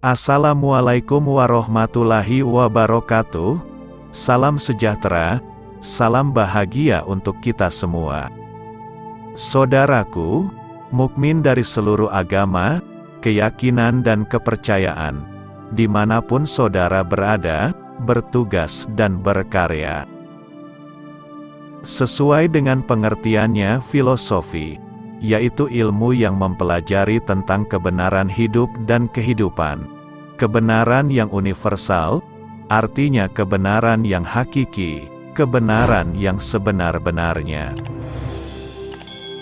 Assalamualaikum warahmatullahi wabarakatuh. Salam sejahtera, salam bahagia untuk kita semua. Saudaraku, mukmin dari seluruh agama, keyakinan dan kepercayaan, dimanapun saudara berada, bertugas dan berkarya. Sesuai dengan pengertiannya filosofi, yaitu ilmu yang mempelajari tentang kebenaran hidup dan kehidupan. Kebenaran yang universal, artinya kebenaran yang hakiki, kebenaran yang sebenar-benarnya.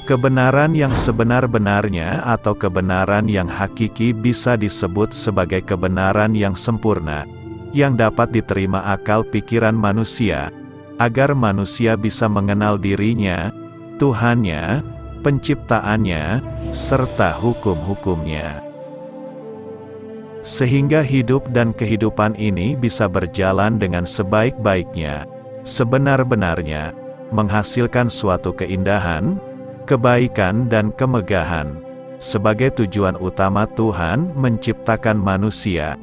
Kebenaran yang sebenar-benarnya atau kebenaran yang hakiki bisa disebut sebagai kebenaran yang sempurna, yang dapat diterima akal pikiran manusia, agar manusia bisa mengenal dirinya, Tuhannya, penciptaannya, serta hukum-hukumnya. Sehingga hidup dan kehidupan ini bisa berjalan dengan sebaik-baiknya, sebenar-benarnya, menghasilkan suatu keindahan, kebaikan dan kemegahan. Sebagai tujuan utama Tuhan menciptakan manusia,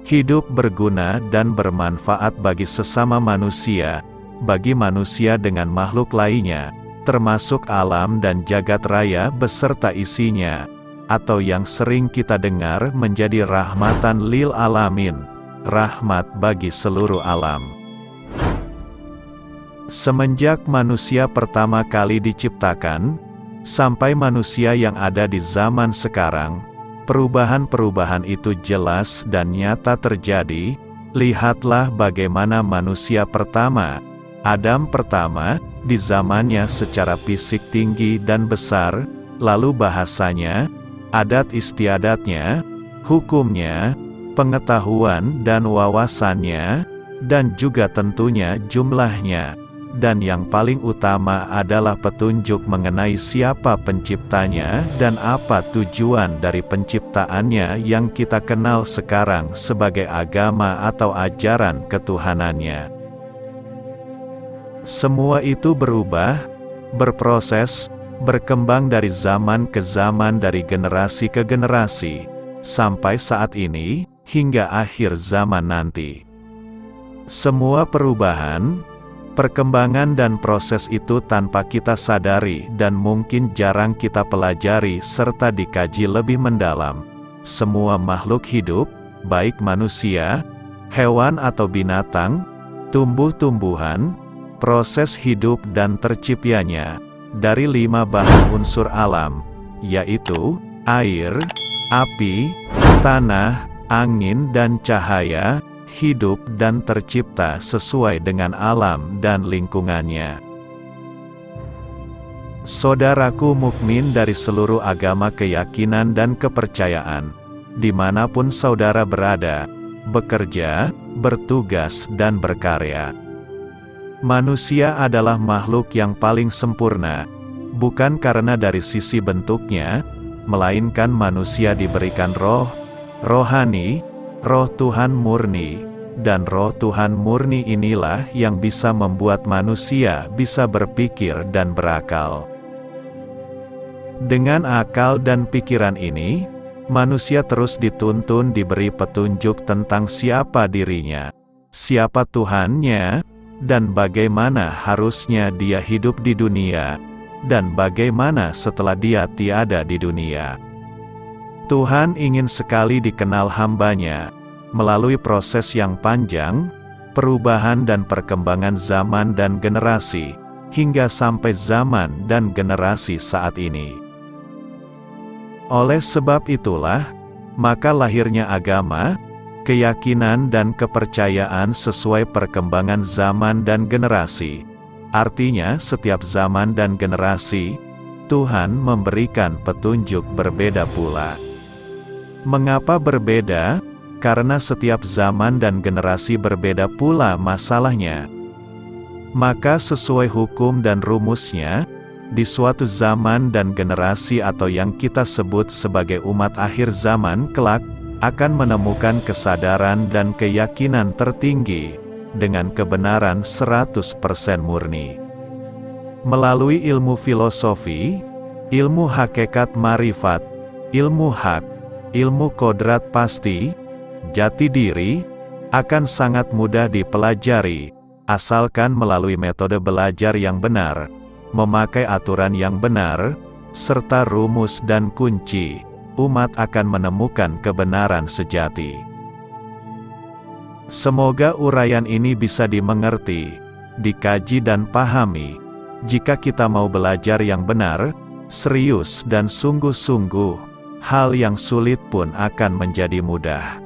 hidup berguna dan bermanfaat bagi sesama manusia, bagi manusia dengan makhluk lainnya, termasuk alam dan jagat raya beserta isinya, atau yang sering kita dengar menjadi rahmatan lil alamin, rahmat bagi seluruh alam. Semenjak manusia pertama kali diciptakan, sampai manusia yang ada di zaman sekarang, perubahan-perubahan itu jelas dan nyata terjadi. Lihatlah bagaimana manusia pertama, Adam pertama, di zamannya secara fisik tinggi dan besar, lalu bahasanya, adat istiadatnya, hukumnya, pengetahuan dan wawasannya, dan juga tentunya jumlahnya, dan yang paling utama adalah petunjuk mengenai siapa penciptanya dan apa tujuan dari penciptaannya yang kita kenal sekarang sebagai agama atau ajaran ketuhanannya. Semua itu berubah, berproses, berkembang dari zaman ke zaman, dari generasi ke generasi, sampai saat ini, hingga akhir zaman nanti. Semua perubahan, perkembangan dan proses itu tanpa kita sadari dan mungkin jarang kita pelajari serta dikaji lebih mendalam. Semua makhluk hidup, baik manusia, hewan atau binatang, tumbuh-tumbuhan, proses hidup dan terciptanya dari 5 bahan unsur alam, yaitu air, api, tanah, angin dan cahaya, hidup dan tercipta sesuai dengan alam dan lingkungannya. Saudaraku mukmin dari seluruh agama, keyakinan dan kepercayaan, dimanapun saudara berada, bekerja, bertugas dan berkarya. Manusia adalah makhluk yang paling sempurna, bukan karena dari sisi bentuknya, melainkan manusia diberikan roh, rohani, roh Tuhan murni, dan roh Tuhan murni inilah yang bisa membuat manusia bisa berpikir dan berakal. Dengan akal dan pikiran ini, manusia terus dituntun diberi petunjuk tentang siapa dirinya, siapa Tuhannya, dan bagaimana harusnya dia hidup di dunia, dan bagaimana setelah dia tiada di dunia. Tuhan ingin sekali dikenal hambanya, melalui proses yang panjang, perubahan dan perkembangan zaman dan generasi, hingga sampai zaman dan generasi saat ini. Oleh sebab itulah, maka lahirnya agama, keyakinan dan kepercayaan sesuai perkembangan zaman dan generasi. Artinya setiap zaman dan generasi, Tuhan memberikan petunjuk berbeda pula. Mengapa berbeda? Karena setiap zaman dan generasi berbeda pula masalahnya. Maka sesuai hukum dan rumusnya, di suatu zaman dan generasi atau yang kita sebut sebagai umat akhir zaman kelak, akan menemukan kesadaran dan keyakinan tertinggi, dengan kebenaran 100% murni. Melalui ilmu filosofi, ilmu hakikat marifat, ilmu hak, ilmu kodrat pasti, Jati diri akan sangat mudah dipelajari, asalkan melalui metode belajar yang benar, memakai aturan yang benar, serta rumus dan kunci, umat akan menemukan kebenaran sejati. Semoga uraian ini bisa dimengerti, dikaji dan pahami. Jika kita mau belajar yang benar, serius dan sungguh-sungguh, hal yang sulit pun akan menjadi mudah.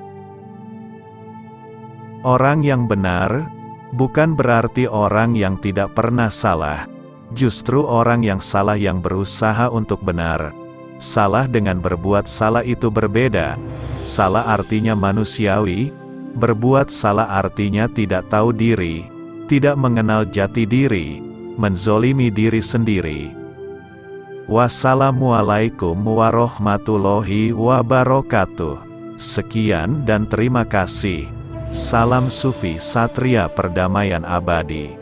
Orang yang benar bukan berarti orang yang tidak pernah salah. Justru orang yang salah yang berusaha untuk benar. Salah dengan berbuat salah itu berbeda. Salah artinya manusiawi, berbuat salah artinya tidak tahu diri, tidak mengenal jati diri, menzolimi diri sendiri. Wassalamualaikum warahmatullahi wabarakatuh. Sekian dan terima kasih. Salam Sufi Satria Perdamaian Abadi.